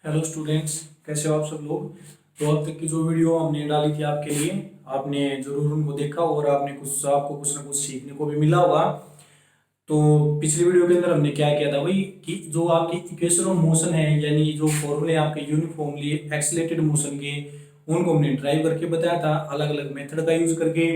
Hello students, कैसे हो आप सब लोग। तो अब तक की जो वीडियो हमने डाली थी आपके लिए, आपने जरूर उनको देखा और आपको कुछ ना कुछ सीखने को भी मिला होगा। तो पिछली वीडियो के अंदर हमने क्या किया था भाई, कि जो आपकी इक्वेशन ऑफ मोशन है, यानी जो फॉर्मूले आपके यूनिफॉर्मली एक्सीलरेटेड मोशन के, उनको हमने ड्राइव करके बताया था, अलग अलग मेथड का यूज करके,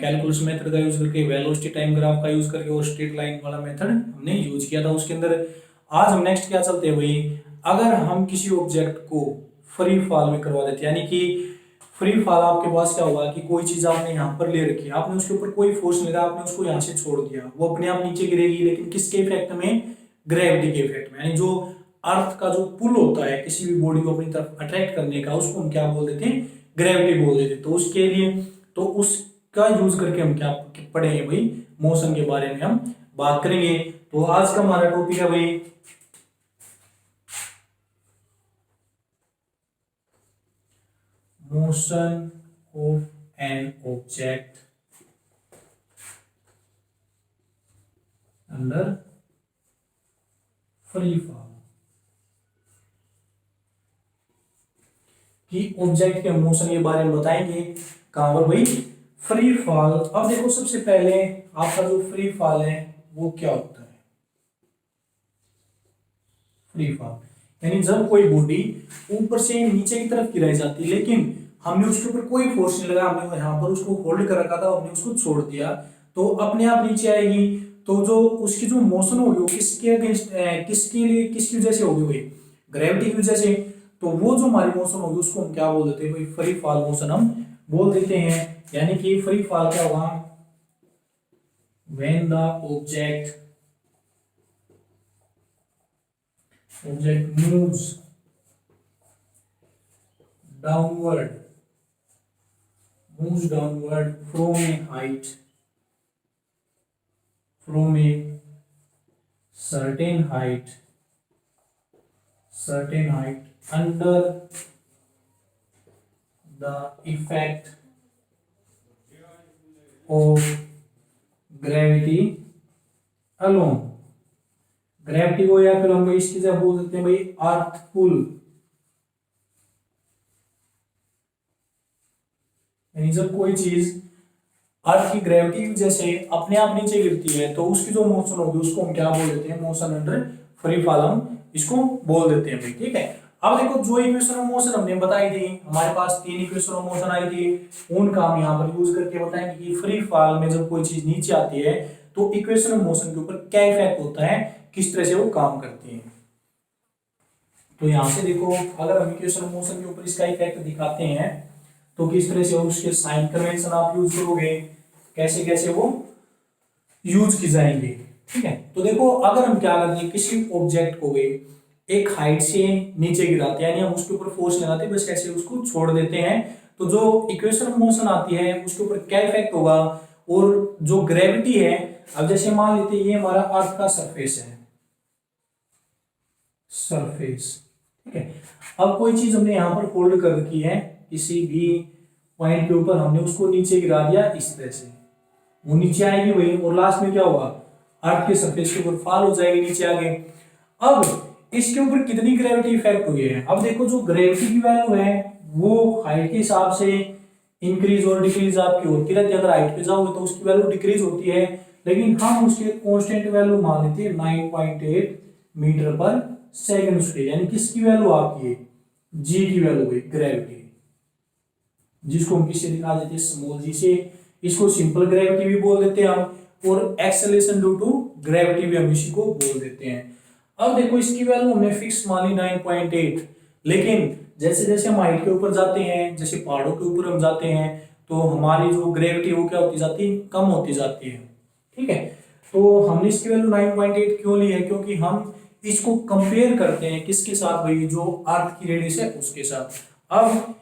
कैलकुलस मेथड का यूज करके, वेलोसिटी टाइम ग्राफ का यूज करके और स्ट्रेट लाइन वाला मेथड हमने यूज किया था उसके अंदर। आज हम नेक्स्ट क्या चलते हैं भाई, अगर हम किसी ऑब्जेक्ट को फ्री फॉल में करवा देते, यानी कि फ्री फॉल आपके पास क्या हुआ कि कोई चीज आपने यहाँ पर ले रखी है, आपने उसके ऊपर कोई फोर्स नहीं लगाया, आपने उसको यहाँ से छोड़ दिया, वो अपने आप नीचे गिरेगी, लेकिन किसके इफेक्ट में? ग्रेविटी के इफेक्ट में। यानी जो अर्थ का जो पुल होता है किसी भी बॉडी को अपनी तरफ अट्रैक्ट करने का, उसको हम क्या बोल देते हैं? ग्रेविटी बोल देते हैं। तो उसके लिए, तो उसका यूज करके हम क्या पढ़ेंगे भाई, मोशन के बारे में हम बात करेंगे। तो आज का हमारा टॉपिक है भाई motion of an object under free fall. कि ऑब्जेक्ट के मोशन के बारे में बताएंगे कहां पर भाई? Free fall. अब देखो, सबसे पहले आपका जो फ्री फॉल है वो क्या होता है? फ्री फॉल यानी जब कोई बॉडी ऊपर से नीचे की तरफ गिराई जाती है, लेकिन हमने उसके ऊपर कोई फोर्स नहीं लगाया, हमने यहाँ पर उसको होल्ड कर रखा था, हमने उसको छोड़ दिया, तो अपने आप नीचे आएगी। तो जो उसकी जो मोशन होगी वो किसके अगेंस्ट, किसके लिए, किसकी वजह से होगी भाई? ग्रेविटी की वजह से। तो वो जो हमारी मोशन होगी उसको हम क्या बोल देते हैं भाई? फ्री फॉल मोशन हम बोल देते हैं। यानी कि फ्री फॉल क्या होगा? When the object moves downward from a height, from a certain height under the effect of gravity alone। Gravity को, या फिर हम इसकी जगह बोल देते हैं भाई अर्थ पुल। यानी जब कोई चीज अर्थ की ग्रेविटी की वजह से अपने आप नीचे गिरती है, तो उसकी जो मोशन होगी उसको हम क्या बोल देते हैं? मोशन अंडर फ्री फॉल हम इसको बोल देते हैं भाई। ठीक है। अब देखो, जो इक्वेशन ऑफ मोशन हमने बताई थी, हमारे पास 3 इक्वेशन ऑफ मोशन आई थी, उनका हम यहाँ पर यूज करके बताएंगे कि फ्री फॉल में जब कोई चीज नीचे आती है तो इक्वेशन ऑफ मोशन के ऊपर क्या इफेक्ट होता है, किस तरह से वो काम करती है। तो यहां से देखो, अगर हम इक्वेशन ऑफ मोशन के ऊपर इसका इफेक्ट दिखाते हैं तो किस तरह से उसके साइन कन्वेंशन आप यूज करोगे, कैसे कैसे वो यूज की जाएंगे। ठीक है। तो देखो, अगर हम क्या करते हैं, किसी ऑब्जेक्ट को भी एक हाइट से नीचे गिराते हैं, यानी हम उसके ऊपर फोर्स लगाते हैं, बस ऐसे उसको छोड़ देते हैं, तो जो इक्वेशन ऑफ मोशन आती है उसके ऊपर क्या इफेक्ट होगा, और जो ग्रेविटी है, अब जैसे मान लेते हैं ये हमारा अर्थ का सरफेस है, ठीक है। अब कोई चीज हमने यहां पर होल्ड कर रखी है, किसी भी पॉइंट के ऊपर हमने उसको नीचे गिरा दिया इस तरह से, वो नीचे आएगी वही, और लास्ट में क्या होगा? अर्थ के सरफेस के ऊपर फॉल हो जाएगी नीचे आगे। अब इसके ऊपर कितनी ग्रेविटी इफेक्ट हुई है? अब देखो, जो ग्रेविटी की वैल्यू है वो हाइट के हिसाब से इंक्रीज और डिक्रीज आपकी होती रहती है। अगर हाइट पे जाओगे तो उसकी वैल्यू डिक्रीज होती है, लेकिन हम उसके कांस्टेंट वैल्यू मान लेते हैं 9.8 मीटर पर सेकंड स्क्वायर। यानी किसकी वैल्यू आपकी है? जी की वैल्यू है, ग्रेविटी, जिसको हम किससे दिखा देते हैं? स्मॉल जी से। इसको सिंपल ग्रेविटी भी बोल देते हैं हम, और एक्सेलरेशन ड्यू टू ग्रेविटी भी हम इसी को बोल देते हैं। अब देखो, इसकी वैल्यू हमने फिक्स मान ली 9.8, लेकिन जैसे जैसे हम हाइट के ऊपर जाते हैं, जैसे पहाड़ों के ऊपर हम जाते हैं, तो हमारी जो ग्रेविटी वो क्या होती जाती है? कम होती जाती है। ठीक है। तो हमने इसकी वैल्यू 9.8 क्यों ली है? क्योंकि हम इसको कंपेयर करते हैं किसके साथ भाई? जो अर्थ की रेडियस है उसके साथ। अब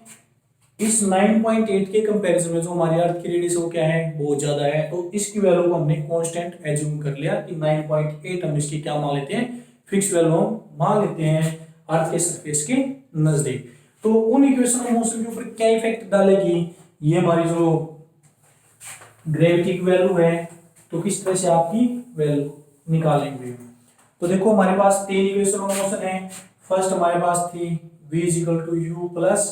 इस 9.8 के कंपैरिजन में जो हमारी अर्थ की रेडियस है वो क्या है? बहुत ज्यादा है, तो इसकी वैल्यू को हमने कांस्टेंट एज्यूम कर लिया कि 9.8 हम इसकी क्या मान लेते हैं? फिक्स वैल्यू मान लेते हैं अर्थ के सरफेस के नजदीक। तो उन इक्वेशन ऑफ मोशन के ऊपर क्या इफेक्ट डालेगी? ये हमारी जो ग्रेविटी की वैल्यू है, तो किस तरह से आपकी वैल्यू निकालेंगे। तो देखो, हमारे पास 3 इक्वेशन ऑफ मोशन है। फर्स्ट हमारे पास थी v is equal to u plus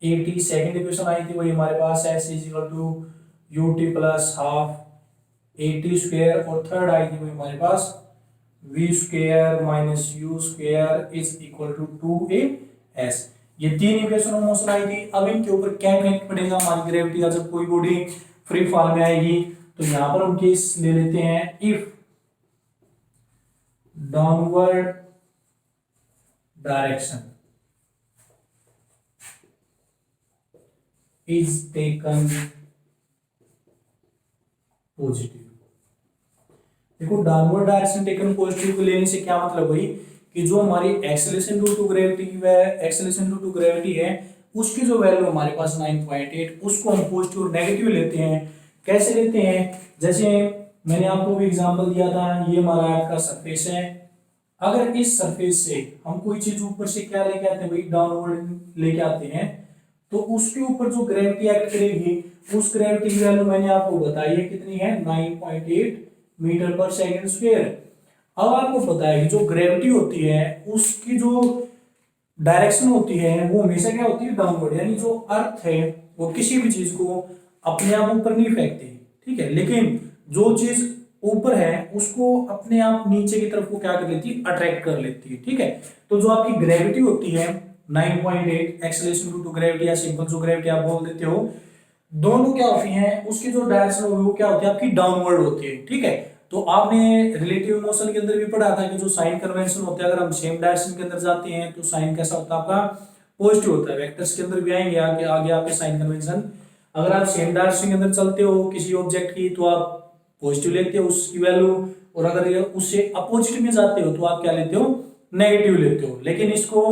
a t, second equation आई थी वही हमारे पास s is equal to u t plus half a t square, और थर्ड आई थी वही हमारे पास v square minus u square is equal to 2as। ये तीन इक्वेशन ऑफ मोशन आई थी। अब इनके ऊपर क्या इफेक्ट पड़ेगा हमारी ग्रेविटी का जब कोई बॉडी फ्री फॉल में आएगी, तो यहां पर हम केस ले लेते हैं if downward direction is taken positive. देखो डाउनवर्ड डायरेक्शन टेकन पॉजिटिव को लेने से क्या मतलब हुई कि जो हमारी एक्सेलरेशन ड्यू टू ग्रेविटी है, एक्सेलरेशन ड्यू टू ग्रेविटी है, उसकी जो वैल्यू हमारे पास 9.8 उसको हम पॉजिटिव और नेगेटिव लेते हैं। कैसे लेते हैं? जैसे मैंने आपको भी एग्जांपल दिया था, ये हमारा अर्थ का सरफेस है। अगर इस सरफेस से हम कोई चीज ऊपर से क्या लेके आते हैं भाई, डाउनवर्ड लेके आते हैं, तो उसके ऊपर जो ग्रेविटी एक्ट करेगी उस ग्रेविटी की वैल्यू मैंने आपको बताई है कितनी है, 9.8 मीटर पर सेकंड स्क्वायर। अब आपको पता है कि जो ग्रेविटी होती है उसकी जो डायरेक्शन होती है वो हमेशा क्या होती है, डाउनवर्ड। यानी जो अर्थ है वो किसी भी चीज को अपने आप ऊपर नहीं फेंकती, ठीक है, लेकिन जो चीज ऊपर है उसको अपने आप नीचे की तरफ वो क्या कर लेती है, अट्रैक्ट कर लेती है, ठीक है। तो जो आपकी ग्रेविटी होती है 9.8 एक्सेलरेशन ड्यू टू ग्रेविटी या सिंपल जो ग्रेविटी आप बोल देते हो, दोनों क्या होती हैं, उसकी जो डायरेक्शन होगी वो क्या होती है, आपकी डाउनवर्ड होती है, ठीक है। तो आपने रिलेटिव मोशन के अंदर भी पढ़ा था कि जो साइन कन्वेंशन होता है, अगर हम सेम डायरेक्शन के अंदर जाते हैं तो साइन कैसा होता है, आपका पॉजिटिव होता है। वेक्टर्स के अंदर भी आएंगे आगे आपके साइन कन्वेंशन। अगर आप सेम डायरेक्शन के अंदर चलते हो किसी ऑब्जेक्ट की तो आप पॉजिटिव लेते हो उसकी वैल्यू, और अगर उससे अपोजिट में जाते हो तो आप क्या लेते हो, नेगेटिव लेते हो। लेकिन इसको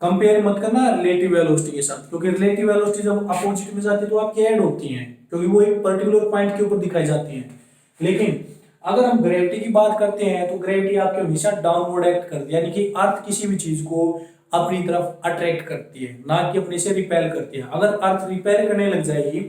कंपेयर मत करना रिलेटिव वेलोसिटी के साथ, क्योंकि रिलेटिव वेलोसिटी जब अपोजिट में जाती है तो आपकी ऐड होती हैं, क्योंकि वो एक पर्टिकुलर पॉइंट के ऊपर दिखाई जाती हैं। लेकिन अगर हम ग्रेविटी की बात करते हैं तो ग्रेविटी आपके हमेशा डाउनवर्ड एक्ट करती है, यानी कि अर्थ किसी भी चीज को अपनी तरफ अट्रैक्ट करती है, ना कि अपने से रिपेल करती है। अगर अर्थ रिपेल करने लग जाएगी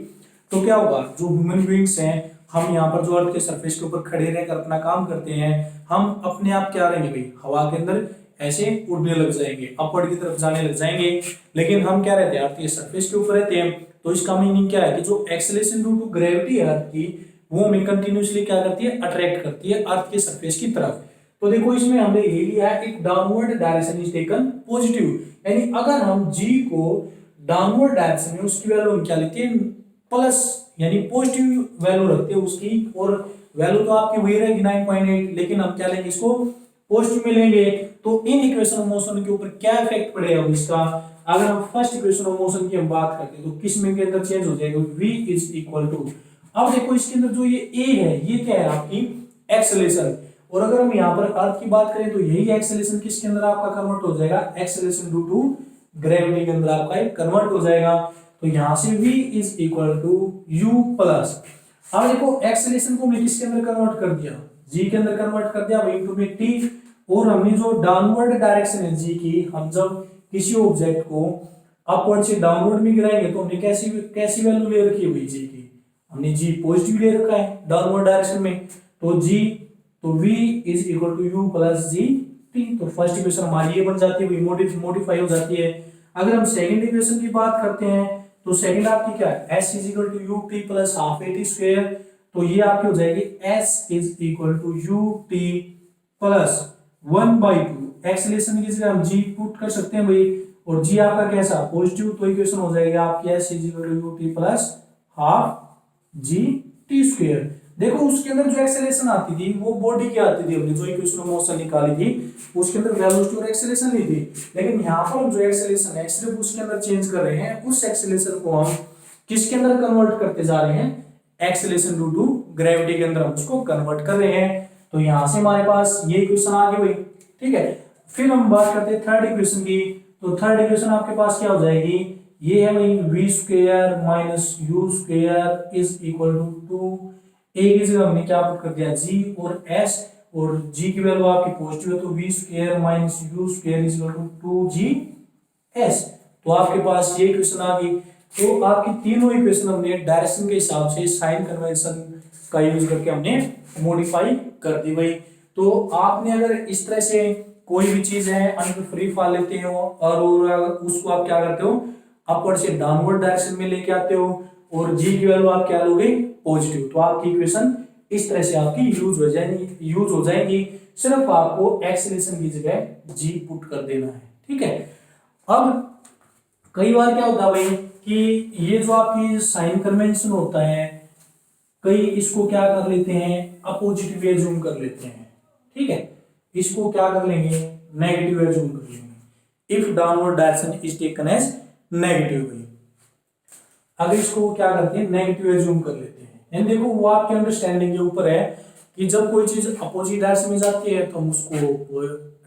तो क्या होगा, जो ह्यूमन बीइंग्स हैं, हम यहाँ पर जो अर्थ के सरफेस के ऊपर खड़े रहकर अपना काम करते हैं, हम अपने आप क्या रहेंगे भाई, हवा के अंदर ऐसे उड़ने लग जाएंगे, अपवर्ड की तरफ जाने लग जाएंगे। लेकिन हम क्या रहते हैं, अर्थ के सरफेस के ऊपर रहते हैं। तो इसका मीनिंग क्या है कि जो एक्सेलरेशन ड्यू टू ग्रेविटी है अर्थ की, वो हमें कंटिन्यूअसली क्या करती है, अट्रैक्ट करती है अर्थ के सरफेस की तरफ। तो देखो इसमें हमने ये लिया है एक downward direction is taken positive, यानी अगर हम जी को डाउनवर्ड डायरेक्शन में उसकी वैल्यू हम क्या लेते हैं, प्लस, यानी पॉजिटिव वैल्यू रखते हैं उसकी, और वैल्यू तो आपकी वही रहेगी 9.8, लेकिन हम क्या लेंगे, इसको पॉजिटिव में लेंगे। तो इन इक्वेशन ऑफ मोशन के ऊपर क्या इफेक्ट पड़ेगा इसका, अगर हम फर्स्ट इक्वेशन ऑफ मोशन की हम बात करते हैं तो किस में के अंदर चेंज हो जाएगा, v इज इक्वल टू, अब देखो इसके अंदर जो ये a है ये क्या है, आपकी एक्सेलरेशन। और अगर हम यहाँ पर अर्थ की बात करें तो यही एक्सेलरेशन किसके अंदर आपका कन्वर्ट हो जाएगा, एक्सेलरेशन ड्यू टू ग्रेविटी के अंदर आपका कन्वर्ट हो जाएगा। तो यहां से v is equal to u plus, अब देखो एक्सेलरेशन को हमने किसके अंदर कन्वर्ट कर दिया, g के अंदर कन्वर्ट कर दिया, वही टू में t। और हमने जो डाउनवर्ड डायरेक्शन है जी की, हम जब किसी ऑब्जेक्ट को अपवर्ड से डाउनवर्ड में गिराएंगे तो हमने कैसी वैल्यू ले रखी है भाई जी की, हमने जी पॉजिटिव ले रखा है डाउनवर्ड डायरेक्शन में। तो v is equal to u plus g t. तो फर्स्ट इक्वेशन हमारी ये बन जाती है, मॉडिफाई हो जाती है। अगर हम सेकंड इक्वेशन की बात करते हैं तो सेकंड आपकी क्या है, s is equal to u t plus half a t square. तो ये आपकी हो जाएगी s is equal to u t plus 1/2, acceleration की जगह हम g पुट कर सकते हैं भाई, और g आपका कैसा पॉजिटिव, तो इक्वेशन हो जाएगी आपकी s is equal to u t plus half g t square. देखो उसके अंदर जो एक्सेलरेशन आती थी वो बॉडी की आती थी, हमने जो इक्वेशन ऑफ मोशन निकाली थी उसके अंदर वेलोसिटी और एक्सेलरेशन ली थी। लेकिन यहाँ पर हम जो एक्सेलरेशन है सिर्फ उसके अंदर चेंज कर रहे हैं, उस एक्सेलरेशन को हम किसके अंदर कन्वर्ट करते जा रहे हैं, एक्सेलरेशन ड्यू टू ग्रेविटी के अंदर हम उसको कन्वर्ट कर रहे हैं। तो यहां से हमारे पास ये इक्वेशन आ गई भाई, ठीक है। फिर हम बात करते हैं थर्ड इक्वेशन की। तो थर्ड इक्वेशन आपके पास क्या हो जाएगी, ये है भाई v square minus u square is equal to 2, a की जगह हमने क्या पुट कर दिया g और s, और g की वैल्यू आपकी पॉजिटिव है तो v square minus u square is equal to 2gs। तो आपके पास ये इक्वेशन आ गई। तो आपकी तीनों इक्वेशन हमने डायरेक्शन के हिसाब से साइन कन्वेंशन का यूज करके हमने मॉडिफाई कर दी भाई। तो आपने अगर इस तरह से कोई भी चीज है अंदर फ्री फॉल लेते हो और उसको आप क्या करते हो, अपवर्ड से डाउनवर्ड डायरेक्शन में लेके आते हो और जी की वैल्यू आप क्या लोगे, पॉजिटिव। तो आपकी इक्वेशन इस तरह से आपकी यूज हो जाएगी। सिर्फ आपको एक्सेलरेशन की जगह जी पुट कर देना है, ठीक है। अब कई बार क्या होता है भाई कि ये जो आपकी साइन कन्वेंशन होता है, कई इसको क्या कर लेते हैं, अपोजिट वे जूम कर लेते हैं, ठीक है। इसको क्या कर लेंगे, नेगेटिव वे जूम कर लेंगे। If downward direction is taken as negative way, अगर इसको क्या करते हैं, नेगेटिव वे जूम कर लेते हैं। एंड देखो वो आपके अंडरस्टैंडिंग के ऊपर है कि जब कोई चीज अपोजिट डायरेक्शन में जाती है तो हम उसको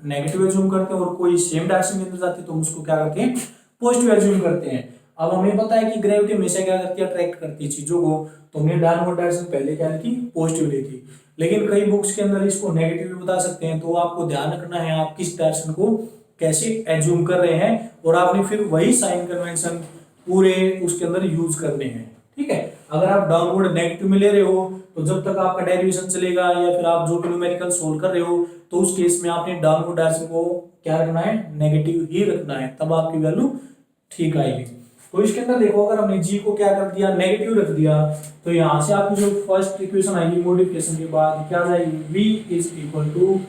नेगेटिव वे जूम करते हैं, और कोई सेम डायरेक्शन में जाती है तो हम उसको क्या करते हैं, पॉजिटिव वे जूम करते हैं। अब हमें पता है कि ग्रेविटी हमेशा क्या करती है, अट्रैक्ट करती है चीजों को, तो हमने डाउनवर्ड डायरेक्शन पहले क्या ली थी, पॉजिटिव ली थी। लेकिन कई बुक्स के अंदर इसको नेगेटिव भी बता सकते हैं, तो आपको ध्यान रखना है आप किस डायरेक्शन को कैसे एज्यूम कर रहे हैं, और आपने फिर वही साइन कन्वेंशन पूरे उसके अंदर यूज करने हैं, ठीक है। अगर आप डाउनवर्ड नेगेटिव में ले रहे हो तो जब तक आपका डेरिवेशन चलेगा या फिर आप जो भी न्यूमेरिकल सोल्व कर रहे हो, तो उस केस में आपने डाउनवर्ड डायरेक्शन को क्या रखना है, नेगेटिव ही रखना है, तब आपकी वैल्यू ठीक आएगी। तो इसके अंदर देखो अगर हमने जी को क्या कर दिया, नेगेटिव रख दिया, तो यहाँ से आपकी जो फर्स्ट इक्वेशन आएगी मॉडिफिकेशन के बाद क्या जाएगी, v is equal to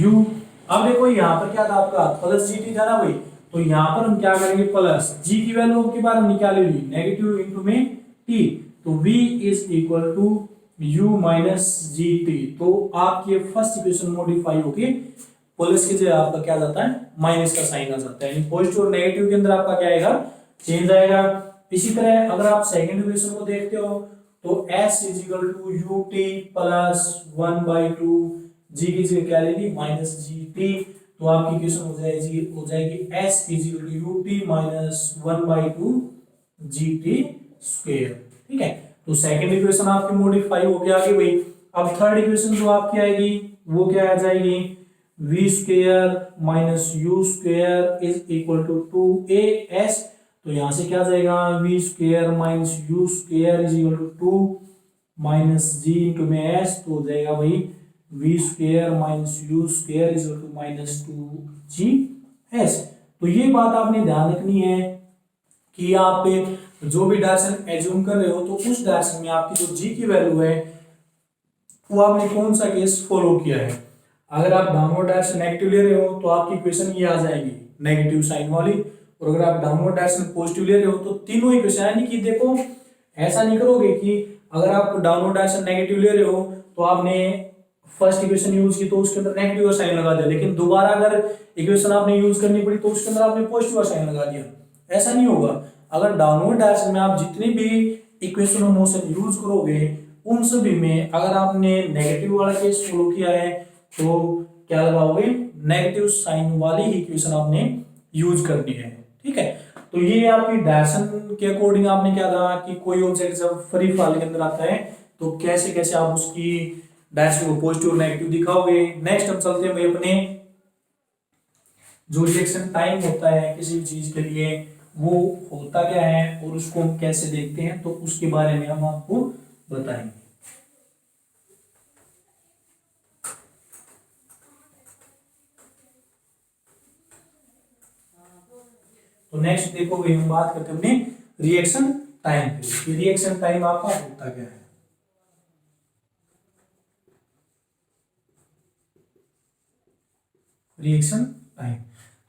u। अब देखो यहाँ पर क्या था आपका प्लस जी टी था ना भाई, तो यहाँ पर हम क्या करेंगे, प्लस जी की वैल्यू के बाद हम निकाले ली नेगेटिव इंटू में टी, तो v is equal to u minus g t. तो आपकी फर्स्ट इक्वेशन मॉडिफाई होगी, प्लस की जगह आपका क्या जाता है, माइनस का साइन आ जाता है, पॉजिटिव और नेगेटिव के अंदर आपका क्या आएगा, चेंज आएगा। इसी तरह अगर आप सेकंड इक्वेशन को देखते हो तो s is equal to u t plus 1/2 जी की जगह क्या लेगी, माइनस जी टी। तो आपकी इक्वेशन हो जाएगी s is equal to u t minus 1/2 g t square, ठीक है। तो सेकंड इक्वेशन आपकी मॉडिफाई हो गया आगे भाई। अब थर्ड इक्वेशन जो आपकी आएगी वो क्या आ जाएगी, v square minus u square is equal to 2as। तो यहां से क्या जाएगा, v square minus u square is equal to 2 minus g into में एस, तो हो जाएगा भाई v square minus u square is equal to minus 2g's। तो ये बात आपने ध्यान रखनी है कि आप जो भी डायरेक्शन एज्यूम कर रहे हो तो उस डायरेक्शन में आपकी जो g की वैल्यू है वो आपने कौन सा केस फॉलो किया है। अगर आप डाउनवर्ड डायरेक्शन नेगेटिव ले रहे हो तो आपकी इक्वेशन ये आ जाएगी नेगेटिव साइन वाली, और अगर आप डाउनवर्ड डायरेक्शन पॉजिटिव ले रहे हो तो तीनों इक्वेशन, यानी कि देखो ऐसा नहीं करोगे कि अगर आप डाउनवर्ड डायरेक्शन नेगेटिव ले रहे हो तो आपने फर्स्ट इक्वेशन यूज की तो उसके अंदर नेगेटिव साइन लगा दिया, लेकिन दोबारा अगर इक्वेशन आपने यूज करनी पड़ी तो उसके अंदर आपने पॉजिटिव साइन लगा दिया, ऐसा नहीं होगा। अगर डाउनवर्ड डायरेक्शन में आप जितनी भी इक्वेशन ऑफ मोशन यूज करोगे उन सभी में अगर आपने नेगेटिव वाला केस फॉलो किया है तो क्या लगाओगे, नेगेटिव साइन वाली ही इक्वेशन आपने यूज करनी है, ठीक है। तो ये आपकी डायरेक्शन के अकॉर्डिंग आपने क्या कहा कि कोई ऑब्जेक्ट जब फ्री फॉल के अंदर आता है तो कैसे कैसे आप उसकी डायरेक्शन को पॉजिटिव और नेगेटिव दिखाओगे। नेक्स्ट हम चलते हैं भाई अपने जो रिएक्शन टाइम होता है किसी भी चीज के लिए वो होता क्या है और उसको हम कैसे देखते हैं, तो उसके बारे में हम आपको बताएंगे। तो नेक्स्ट देखो भाई हम बात करते हैं अपने रिएक्शन टाइम की। रिएक्शन टाइम आपका होता क्या है, रिएक्शन टाइम।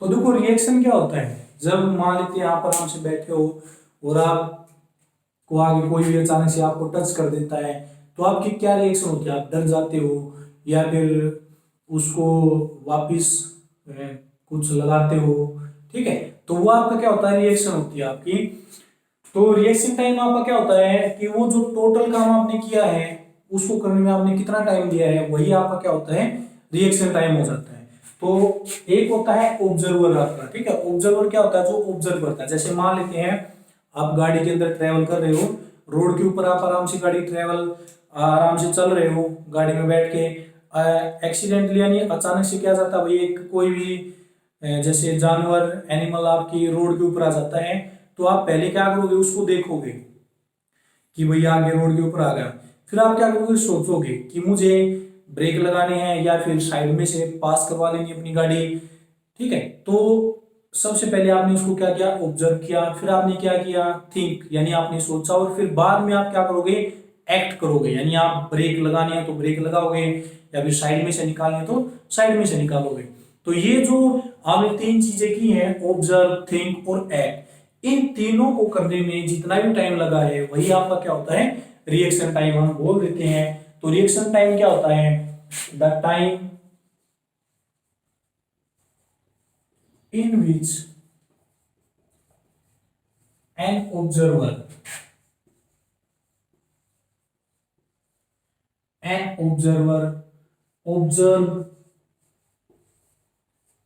तो देखो रिएक्शन क्या होता है, जब मान लेते हैं आप आराम से बैठे हो और आपको आगे कोई भी अचानक से आपको टच कर देता है तो आपकी क्या रिएक्शन होती है, आप डर जाते हो या फिर उसको वापिस कुछ लगाते हो, ठीक है। तो वो आपका क्या होता है, रिएक्शन होती है आपकी। तो रिएक्शन टाइम आपका क्या होता है कि वो जो टोटल काम आपने किया है उसको करने में आपने कितना टाइम दिया है वही आपका क्या होता है, रिएक्शन टाइम हो जाता है। तो एक होता है ऑब्जर्वर आपका, ठीक है। ऑब्जर्वर क्या होता है, जो ऑब्जर्व करता है। जैसे मान लेते हैं आप गाड़ी के अंदर ट्रेवल कर रहे हो, रोड के ऊपर आप आराम से गाड़ी ट्रेवल आराम से चल रहे हो गाड़ी में बैठ के, एक्सीडेंटली यानी अचानक से क्या जाता है भाई, एक कोई भी जैसे जानवर एनिमल आपकी रोड के ऊपर आ जाता है तो आप पहले क्या करोगे, उसको देखोगे कि भैया आगे रोड के ऊपर आ गया, फिर आप क्या करोगे, सोचोगे कि मुझे ब्रेक लगाने हैं या फिर साइड में से पास करवा लेनी है अपनी गाड़ी, ठीक है। तो सबसे पहले आपने उसको क्या किया, ऑब्जर्व किया, फिर आपने क्या किया, थिंक, यानी आपने सोचा, और फिर बाद में आप क्या करोगे, एक्ट करोगे, यानी आप ब्रेक लगाने हैं तो ब्रेक लगाओगे, या फिर साइड में से निकालने हैं तो साइड में से निकालोगे। तो ये जो आपने तीन चीजें की हैं, ऑब्जर्व, थिंक और एक्ट, इन तीनों को करने में जितना भी टाइम लगा है वही आपका क्या होता है, रिएक्शन टाइम हम बोल देते हैं। तो रिएक्शन टाइम क्या होता है, the time in which an observer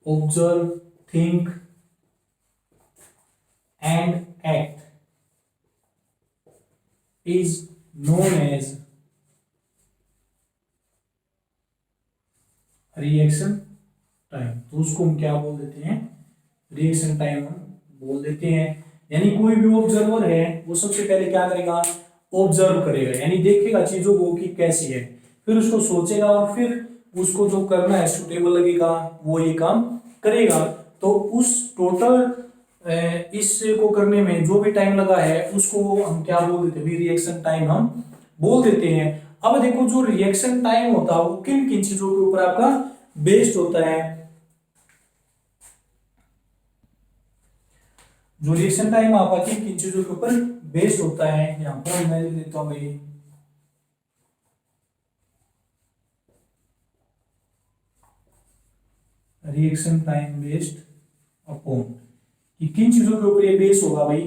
observe, think and act is known as reaction time. तो उसको हम क्या बोल देते हैं, रिएक्शन टाइम हम बोल देते हैं। यानी कोई भी ऑब्जर्वर है वो सबसे पहले क्या करेगा, ऑब्जर्व करेगा, यानी देखेगा चीजों को कि कैसी है, फिर उसको सोचेगा और फिर उसको जो करना है सुटेबल लगेगा वो ये काम करेगा। तो उस टोटल इसको करने में जो भी टाइम लगा है उसको हम क्या बोल देते हैं, रिएक्शन टाइम हम बोल देते हैं। अब देखो जो रिएक्शन टाइम होता है वो किन किन चीजों के ऊपर आपका बेस्ड होता है। जो रिएक्शन टाइम आपका किन किन चीजों के ऊपर बेस्ड होता है, यहां पर मैं लिख देता हूं भाई, रिएक्शन टाइम बेस्ड अपॉन, कि किन चीजों के ऊपर ये बेस होगा भाई।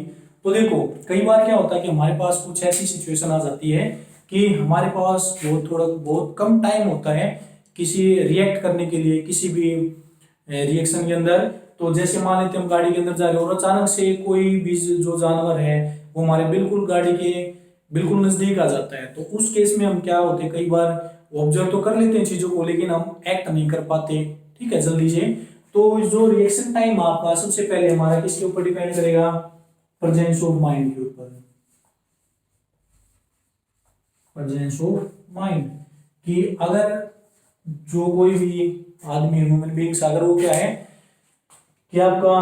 तो देखो कई बार क्या होता है कि हमारे पास कुछ ऐसी सिचुएशन आ जाती है कि हमारे पास बहुत कम टाइम होता है किसी रिएक्ट करने के लिए किसी भी रिएक्शन के अंदर। तो जैसे मान लेते हम गाड़ी के अंदर जा रहे हो और अचानक से कोई भी जो जानवर है वो हमारे बिल्कुल गाड़ी के बिल्कुल नजदीक आ जाता है, तो उस केस में हम क्या होते हैं, कई बार ऑब्जर्व तो कर लेते हैं चीजों को लेकिन हम एक्ट नहीं कर पाते, ठीक है, जल्दी से। तो जो रिएक्शन टाइम आपका सबसे पहले हमारा किसके ऊपर डिपेंड करेगा, प्रेजेंस ऑफ माइंड के ऊपर, प्रेजेंस ऑफ माइंड, कि अगर जो कोई भी आदमी ह्यूमन बींग्स अगर वो क्या है कि आपका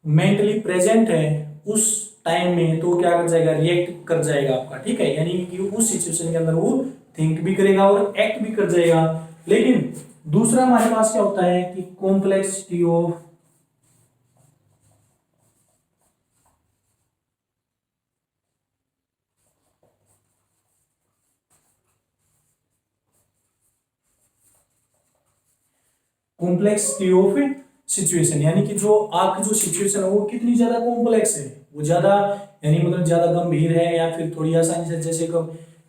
मेंटली प्रेजेंट है उस टाइम में, तो क्या कर जाएगा, रिएक्ट कर जाएगा आपका, ठीक है, यानी कि उस सिचुएशन के अंदर वो थिंक भी करेगा और एक्ट भी कर जाएगा। लेकिन दूसरा हमारे पास क्या होता है कि complexity of complexity of situation, यानी कि जो आपकी जो सिचुएशन है वो कितनी ज्यादा कॉम्प्लेक्स है, वो ज्यादा यानी मतलब ज्यादा गंभीर है या फिर थोड़ी आसानी से,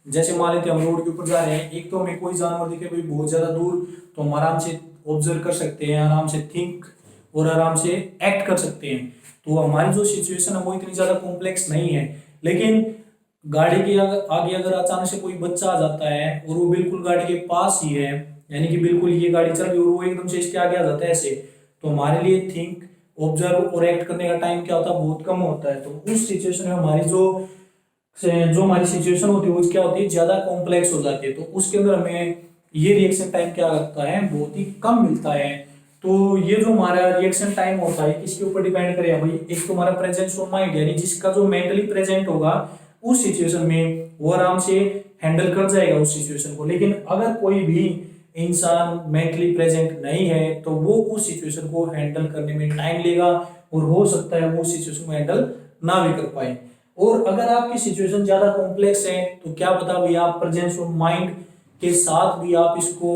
जैसे मान लेते हैं हम रोड के ऊपर जा रहे हैं, एक तो हमें कोई जानवर दिखे भाई बहुत ज्यादा दूर, तो हम आराम से ऑब्जर्व कर सकते हैं, आराम से थिंक और आराम से एक्ट कर सकते हैं। तो हमारी जो सिचुएशन है वो इतनी ज्यादा कॉम्प्लेक्स नहीं है। लेकिन गाड़ी के आगे अगर अचानक से कोई बच्चा आ जाता है और वो बिल्कुल गाड़ी के पास ही है, यानी कि बिल्कुल ये गाड़ी चल रही है और वो एकदम से इसके आगे आ जाता है ऐसे, तो हमारे लिए थिंक, ऑब्जर्व और एक्ट करने का टाइम क्या होता है, बहुत कम होता है। तो उस सिचुएशन में हमारी जो हमारी सिचुएशन होती है वो क्या होती है, ज्यादा कॉम्प्लेक्स हो जाती है, तो उसके अंदर हमें ये रिएक्शन टाइम क्या लगता है, बहुत ही कम मिलता है। तो ये जो हमारा रिएक्शन टाइम होता है किसके ऊपर डिपेंड करेगा भाई, एक तो हमारा प्रेजेंस ऑफ माइंड, यानी जिसका जो मेंटली प्रेजेंट होगा उस सिचुएशन में वो आराम से हैंडल कर जाएगा उस सिचुएशन को। लेकिन अगर कोई भी इंसान मेंटली प्रेजेंट नहीं है तो वो उस सिचुएशन को हैंडल करने में टाइम लेगा और हो सकता है वो सिचुएशन को हैंडल ना भी कर पाए। और अगर आपकी सिचुएशन ज्यादा कॉम्प्लेक्स है तो क्या पता भी आप प्रेजेंस ऑफ माइंड के साथ भी आप इसको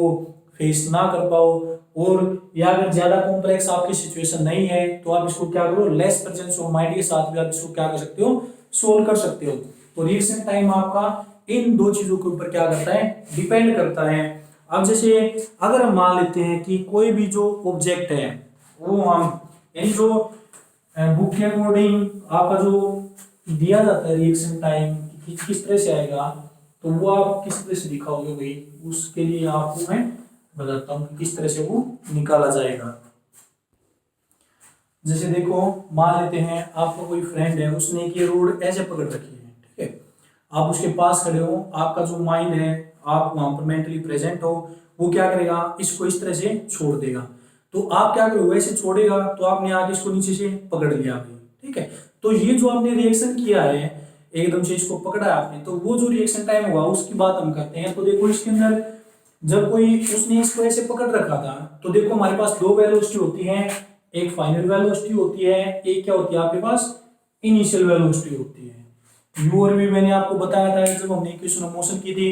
फेस ना कर पाओ, और या अगर ज्यादा कॉम्प्लेक्स आपकी सिचुएशन नहीं है तो आप इसको क्या करो, लेस प्रेजेंस ऑफ माइंड के साथ भी आप इसको क्या कर सकते हो, सोल्व कर सकते हो। तो रिएक्शन टाइम आपका इन दो चीजों के ऊपर क्या करता है, डिपेंड करता है। अब जैसे अगर हम मान लेते हैं कि कोई भी जो ऑब्जेक्ट है वो हम यानी जो बुक के अकॉर्डिंग आपका जो दिया जाता है रिएक्शन टाइम किस तरह से आएगा, तो वो आप किस तरह से दिखाओगे भाई, उसके लिए आपको मैं बताता हूँ कि किस तरह से वो निकाला जाएगा। जैसे देखो मान लेते हैं आपका कोई फ्रेंड है, उसने एक ये रोड ऐसे पकड़ रखी है, ठीक है, आप उसके पास खड़े हो, आपका जो माइंड है आप वहां पर मेंटली प्रेजेंट हो, वो क्या करेगा, इसको इस तरह से छोड़ देगा। तो आप क्या करोगे, वैसे छोड़ेगा तो आपने आगे इसको नीचे से पकड़ लिया भाई, ठीक है। तो ये जो आपने रिएक्शन किया है, एकदम से इसको पकड़ा है आपने, तो वो जो रिएक्शन टाइम हुआ उसकी बात हम करते हैं। तो देखो इसके अंदर जब कोई उसने इसको ऐसे पकड़ रखा था, तो देखो हमारे पास दो वेलोसिटी होती है, एक फाइनल वेलोसिटी होती है, एक क्या होती है आपके पास, इनिशियल वेलोसिटी होती है। यू और वी मैंने आपको बताया था जब हमने इक्वेशन ऑफ मोशन की थी।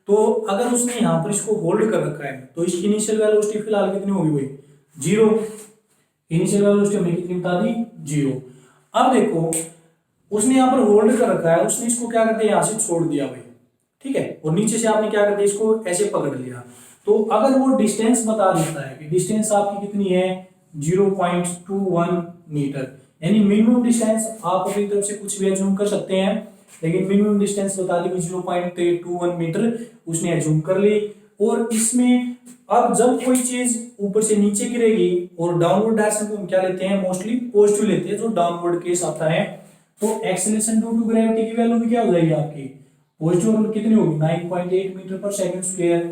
तो अगर उसने यहाँ पर इसको होल्ड कर रखा है तो इसकी इनिशियल वेलोसिटी फिलहाल कितनी होगी भाई, 0। इनिशियल वेलोसिटी हमने कितनी बता दी, 0। अब देखो उसने यहाँ पर होल्ड कर रखा है, उसने इसको क्या कर दिया, यहाँ से छोड़ दिया भाई, ठीक है, और नीचे से आपने क्या कर दिया, इसको ऐसे पकड़ लिया। तो अगर वो डिस्टेंस बता देता है कि डिस्टेंस आपकी कितनी है, 0.21 मीटर, यानी मिनिमम डिस्टेंस आप अपनी तरफ से कुछ भी अज्यूम कर सकते हैं, लेकिन मिनिमम डिस्टेंस बता दी 0.21 मीटर उसने अज्यूम कर ली। और इसमें अब जब कोई चीज ऊपर से नीचे गिरेगी, और डाउनवर्ड डायरेक्शन को हम क्या लेते हैं, मोस्टली पॉजिटिव लेते हैं, जो डाउनवर्ड केस आता है, तो एक्सेलरेशन ड्यू टू ग्रेविटी की वैल्यू भी क्या हो जाएगी आपकी, पॉजिटिव, और कितनी होगी, 9.8 मीटर पर सेकंड स्क्वायर,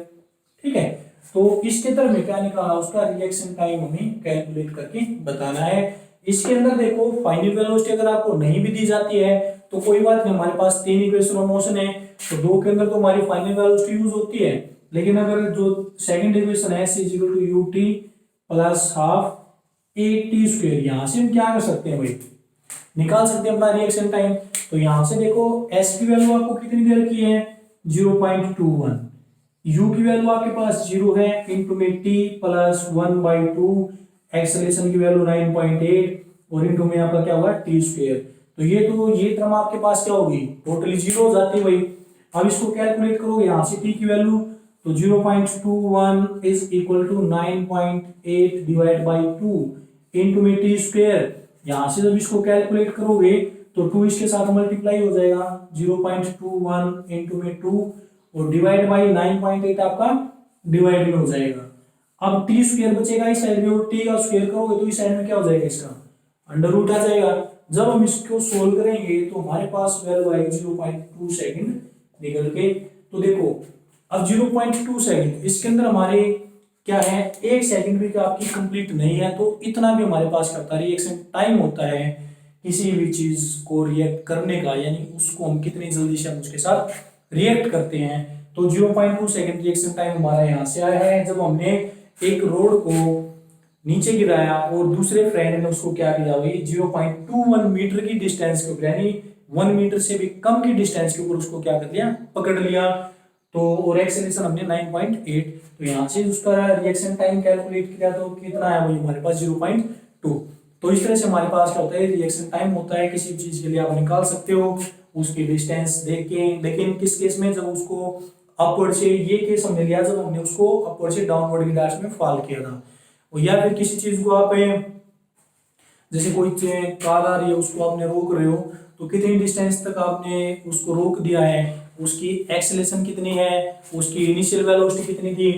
ठीक है। तो इसके तरफ में क्या निकाला, उसका रिएक्शन टाइम हमें कैलकुलेट करके बताना है। इसके अंदर देखो फाइनल वेलोसिटी अगर आपको नहीं भी दी जाती है तो कोई बात नहीं, हमारे पास 3 इक्वेशन ऑफ मोशन है, तो 2 के अंदर तो हमारी फाइनल वेलोसिटी यूज होती है, लेकिन अगर जो सेकंड इक्वेशन है c equal to ut plus half a t square, यहां से हम क्या कर सकते हैं भाई, निकाल सकते हैं अपना रिएक्शन टाइम। तो यहां से देखो s की वैल्यू आपको कितनी दे रखी है, 0.21, u की वैल्यू आपके पास 0 है, इनटू में t प्लस 1/2, एक्सेलरेशन की वैल्यू 9.8, और इनटू में आपका क्या होगा, t स्क्वायर। तो ये टर्म आपके पास क्या होगी, टोटली 0 हो जाती है भाई। अब इसको कैलकुलेट करोगे यहां से t की वैल्यू, तो 0.21 is equal to 9.8 divide by 2 into में t स्क्वायर। यहां से जब इसको कैलकुलेट करोगे तो 2 इसके साथ मल्टीप्लाई हो जाएगा, 0.21 इनटू में 2 और डिवाइड बाई 9.8 आपका डिवाइड में हो जाएगा। अब t स्क्वायर बचेगा इस साइड में, और t का स्क्वायर करोगे तो इस साइड में क्या हो जाएगा, इसका अंडर रूट आ जाएगा। जब हम इसको सोल्व करेंगे तो हमारे पास वैल्यू आएगी 0.2 सेकंड निकल के। तो देखो अब 0.2 सेकंड, इसके अंदर हमारे क्या है, 1 सेकंड भी आपकी कंप्लीट नहीं है, तो इतना भी हमारे पास करता है रिएक्शन टाइम होता है किसी भी चीज को रिएक्ट करने का, यानी उसको हम कितनी जल्दी से हम उसके साथ रिएक्ट करते हैं। तो 0.2 सेकंड रिएक्शन टाइम हमारा यहाँ से आया है, जब हमने एक रोड को नीचे गिराया और दूसरे फ्रेंड ने उसको क्या किया भाई, 0.21 मीटर की डिस्टेंस के ऊपर, यानी 1 मीटर से भी कम की डिस्टेंस के ऊपर उसको क्या कर लिया, पकड़ लिया। तो और एक्सेलरेशन हमने 9.8, तो यहाँ से उसका रिएक्शन टाइम कैलकुलेट किया तो कितना आया भाई हमारे पास, 0.2। तो इस तरह से हमारे पास क्या होता है, रिएक्शन टाइम होता है किसी भी चीज के लिए आप निकाल सकते हो उसकी डिस्टेंस देख के। लेकिन किस केस में, जब उसको अपवर्ड से, ये केस हमने लिया जब हमने उसको अपवर्ड से डाउनवर्ड की डायरेक्शन में फॉल किया था, या फिर किसी चीज को आप जैसे कोई कार आ रही है उसको आपने रोक रहे हो, तो कितनी डिस्टेंस तक आपने उसको रोक दिया है, उसकी एक्सेलरेशन कितनी है, उसकी इनिशियल वेलोसिटी कितनी थी,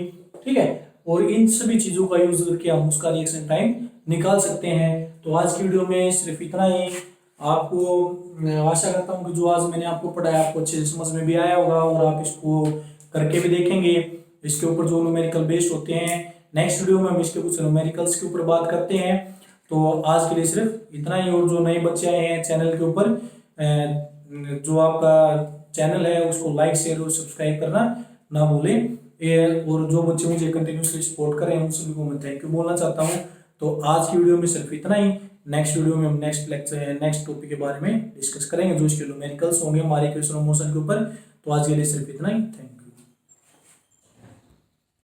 ठीक है। और इन सभी चीजों का यूज करके हम उसका रिएक्शन टाइम निकाल सकते हैं। तो आज की वीडियो में सिर्फ इतना ही। आपको आशा करता हूँ कि जो आज मैंने आपको पढ़ाया आपको अच्छे से समझ में भी आया होगा, और आप इसको करके भी देखेंगे। इसके ऊपर जो न्यूमेरिकल बेस्ड होते हैं, नेक्स्ट वीडियो में हम इसके कुछ न्यूमेरिकल्स के ऊपर बात करते हैं। तो आज के लिए सिर्फ इतना ही। और जो नए बच्चे आए हैं चैनल के ऊपर, जो आपका चैनल है उसको लाइक शेयर और सब्सक्राइब करना ना भूलें। और जो बच्चे मुझे कंटिन्यूसली सपोर्ट कर रहे हैं उन सभी को मैं थैंक यू बोलना चाहता हूँ। तो आज की वीडियो में सिर्फ इतना ही। नेक्स्ट वीडियो में हम नेक्स्ट टॉपिक के बारे में डिस्कस करेंगे, जो इसके न्यूमेरिकल्स होंगे हमारे इक्वेशन ऑफ मोशन के ऊपर। तो आज के लिए सिर्फ इतना ही, थैंक यू।